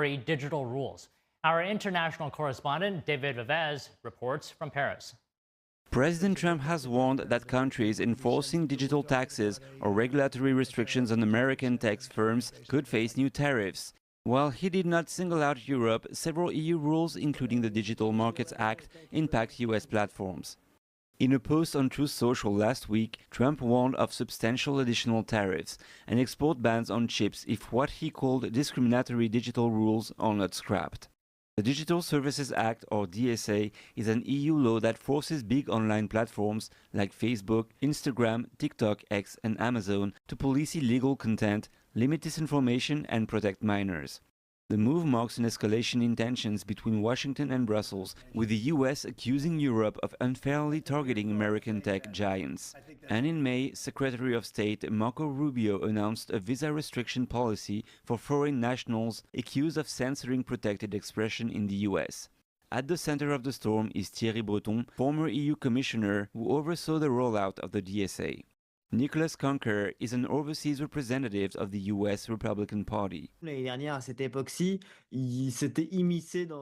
digital rules. Our international correspondent David Vivez reports from Paris. President Trump has warned that countries enforcing digital taxes or regulatory restrictions on American tech firms could face new tariffs. While he did not single out Europe, several EU rules, including the Digital Markets Act, impact US platforms. In a post on Truth Social last week, Trump warned of substantial additional tariffs and export bans on chips if what he called discriminatory digital rules are not scrapped. The Digital Services Act, or DSA, is an EU law that forces big online platforms like Facebook, Instagram, TikTok, X, and Amazon to police illegal content, limit disinformation, and protect minors. The move marks an escalation in tensions between Washington and Brussels, with the US accusing Europe of unfairly targeting American tech giants. And in May, Secretary of State Marco Rubio announced a visa restriction policy for foreign nationals accused of censoring protected expression in the US. At the center of the storm is Thierry Breton, former EU commissioner who oversaw the rollout of the DSA. Nicholas Conker is an overseas representative of the US Republican Party.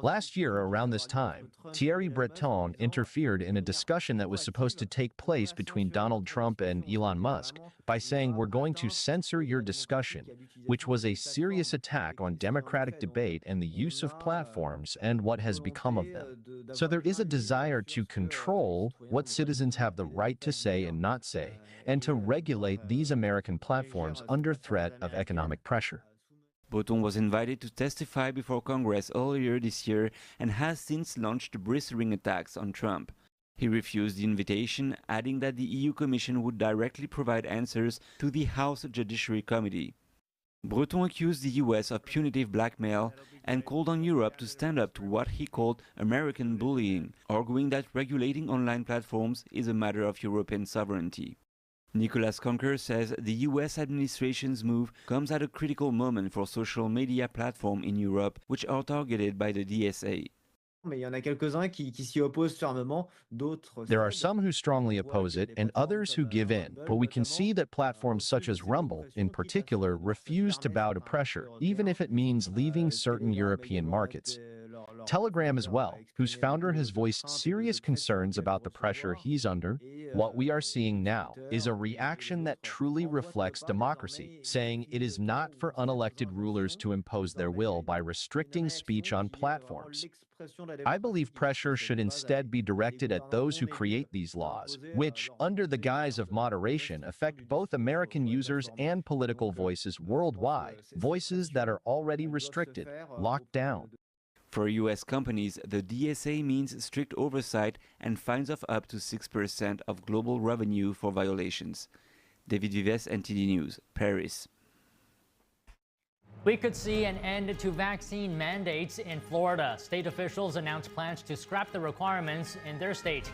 Last year, around this time, Thierry Breton interfered in a discussion that was supposed to take place between Donald Trump and Elon Musk by saying, "We're going to censor your discussion," which was a serious attack on democratic debate and the use of platforms and what has become of them. So there is a desire to control what citizens have the right to say and not say, and to regulate these American platforms under threat of economic pressure. Breton was invited to testify before Congress earlier this year and has since launched bristling attacks on Trump. He refused the invitation, adding that the EU Commission would directly provide answers to the House Judiciary Committee. Breton accused the US of punitive blackmail and called on Europe to stand up to what he called American bullying, arguing that regulating online platforms is a matter of European sovereignty. Nicholas Conker says the US administration's move comes at a critical moment for social media platforms in Europe, which are targeted by the DSA. There are some who strongly oppose it and others who give in, but we can see that platforms such as Rumble, in particular, refuse to bow to pressure, even if it means leaving certain European markets. Telegram as well, whose founder has voiced serious concerns about the pressure he's under. What we are seeing now is a reaction that truly reflects democracy, saying it is not for unelected rulers to impose their will by restricting speech on platforms. I believe pressure should instead be directed at those who create these laws, which, under the guise of moderation, affect both American users and political voices worldwide, voices that are already restricted, locked down. For US companies, the DSA means strict oversight and fines of up to 6% of global revenue for violations. David Vives, NTD News, Paris. We could see an end to vaccine mandates in Florida. State officials announced plans to scrap the requirements in their state.